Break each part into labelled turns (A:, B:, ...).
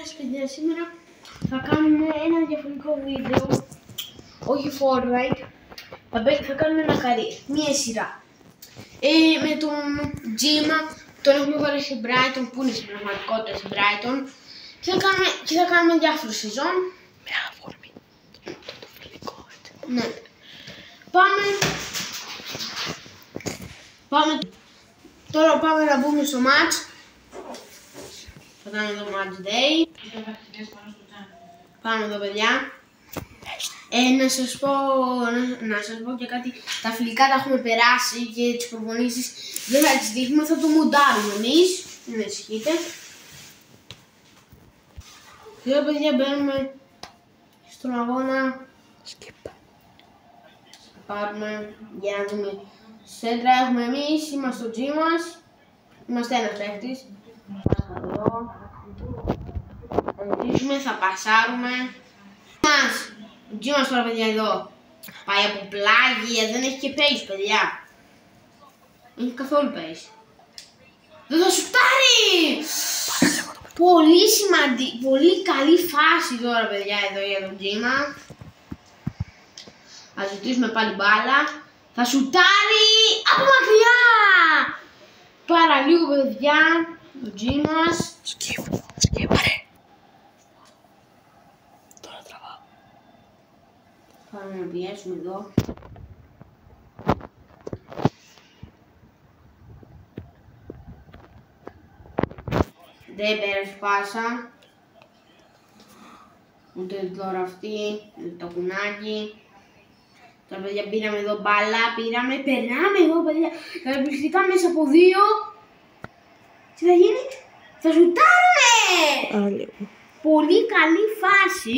A: εντάξει παιδιά, σήμερα θα κάνουμε ένα διαφορετικό βίντεο. Όχι Fortnite. Θα κάνουμε ένα career, μία σειρά. Με τον Τζίμα, τον έχουμε βάλει σε Brighton, που είναι στην πραγματικότητα σε Brighton. Και θα κάνουμε διάφορα σεζόν.
B: Με αφορμή το φιλικό, έτσι.
A: Ναι. Τώρα πάμε να μπούμε στο match. Θα κάνουμε το match day. Πάμε εδώ παιδιά. Να σας πω και κάτι. Τα φιλικά τα έχουμε περάσει και τις προπονήσεις δεν θα τις δείχνουμε, θα το μοντάρουμε εμείς. Μην ανησυχείτε. Και εδώ παιδιά μπαίνουμε στον αγώνα.
B: Skip.
A: Πάρουμε για να δούμε. Σέντρα έχουμε εμείς, είμαστε στο G μας. Είμαστε ένας παίχτης. Θα νικήσουμε, θα πασάρουμε. Ο G μας τώρα παιδιά εδώ. Πάει από πλάγια, δεν έχει και pace παιδιά. Δεν έχει καθόλου pace. Δεν θα σουτάρει! Πολύ καλή φάση τώρα παιδιά εδώ για τον Τζίμα. Θα ζητήσουμε πάλι μπάλα. Θα σουτάρει από μακριά! Πάρα λίγο παιδιά, ο Τζίμας.
B: Σκύπαρε. Τώρα τραβάω.
A: Πάμε να πιέσουμε εδώ. Δεν πέρασε πάσα. Ούτε τώρα αυτή, το κουνάκι. Τώρα παιδιά πήραμε εδώ μπάλα, περνάμε εδώ παιδιά. Καταπληκτικά μέσα από δύο. Τι θα γίνει? Θα σουτάρουμε! Πολύ καλή φάση.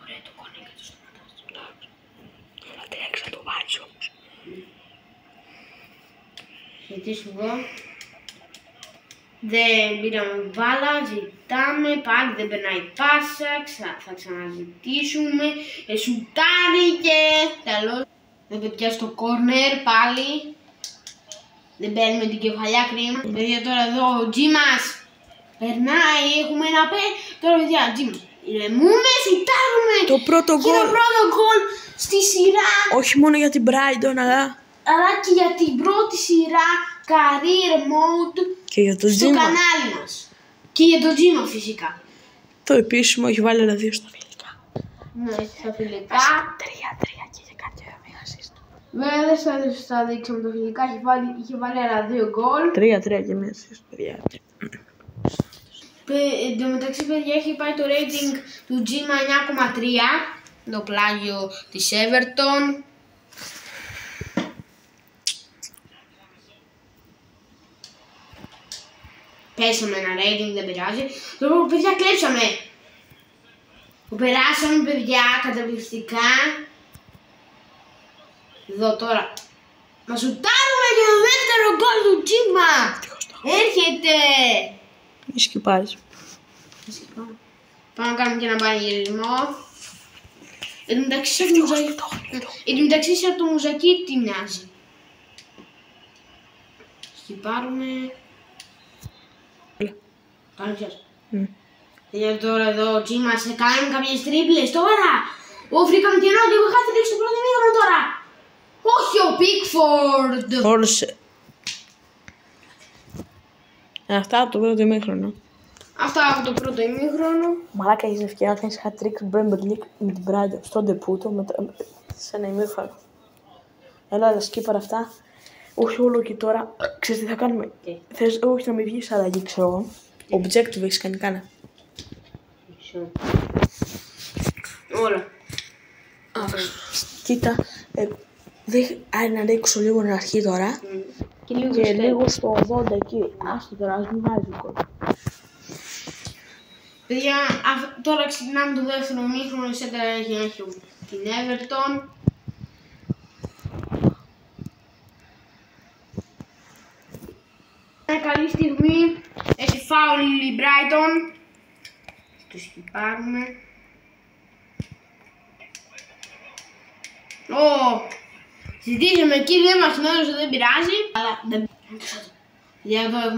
B: Ωραία το κονί και το σταματάς. Θα τρέξει να το βάλεις όμως.
A: Ζητήσουμε εδώ. Δεν πήραμε μπάλα, ζητάμε, πάλι δεν περνάει πάσα, θα ξαναζητήσουμε, σουτάρει και τέλος. Δεν παιδιά στο corner πάλι, δεν παίρνουμε την κεφαλιά, κρίμα. Παιδιά τώρα εδώ ο Τζίμας περνάει, έχουμε ένα τώρα παιδιά Τζίμας. Ηρεμούμε, σουτάρουμε
B: Το πρώτο γκολ.
A: Το πρώτο γκολ στη σειρά.
B: Όχι μόνο για την Brighton,
A: αλλά και για την πρώτη σειρά career mode
B: και για το
A: στο
B: Τζίμα.
A: κανάλι μας. Και για το Τζίμα φυσικά.
B: Το επίσημο έχει βάλει άλλα 2 στα φιλικά.
A: Ναι, στα φιλικά.
B: 3-3 και για κάτι μία assist.
A: Βέβαια δεν θα δείξαμε το φιλικά, είχε βάλει άλλα 2 γκολ.
B: 3-3 και μία assist, παιδιά.
A: Εν τω μεταξύ παιδιά έχει πάει το rating του Τζίμα 9,3. Το πλάγιο της Everton. Πέσαμε ένα rating, δεν πειράζει. Τώρα παιδιά κλέψαμε. Που περάσαμε παιδιά καταπληκτικά. Εδώ τώρα. Μα σουτάρουμε για το δεύτερο γκολ του Τζίμα. Έρχεται.
B: Μη σκυπάρεις.
A: Πάμε να κάνουμε και ένα πανηγυρισμό. Εν τω μεταξύ σε το μουζακί τι μοιάζει. Σκυπάρουμε. Καλησπέρα. Για τώρα εδώ ο Τζίμας κάνουμε κάποιες τρίπλες τώρα. Βρήκαμε κενό και εγώ είχα τελείξει το πρώτο ημίχρονο τώρα. Όχι ο Πίκφορντ.
B: Φόρσε. Αυτά από το πρώτο ημίχρονο.
A: Αυτά από το πρώτο ημίχρονο.
B: Μαλάκα έχεις ευκαιρία να κάνεις hat-trick Premier League με την Brighton στον ντεπούτο σε ένα ημίχρονο. Έλα σκύπαρα αυτά. Όχι όλο και τώρα. Ξέρεις τι θα κάνουμε. Θες όχι να μην βγεις αλλαγή ξέρω εγώ. Objective έχεις κάνει κάνα.
A: Όλα.
B: Κοίτα, να ρίξω λίγο στην αρχή τώρα
A: Και
B: λίγο στο 80 εκεί. Άστο τώρα, ας μην βάζει γκολ.
A: Παιδιά, τώρα ξεκινάμε το δεύτερο ημίχρονο. Η Σέντρα έχει την Everton. Μια καλή στιγμή. Έχει φάουλ η Brighton. Το σκυπάρουμε. Ζητήσαμε εκεί, δεν μας νόησε, δεν πειράζει. Αλλά δεν... Για εδώ έχουμε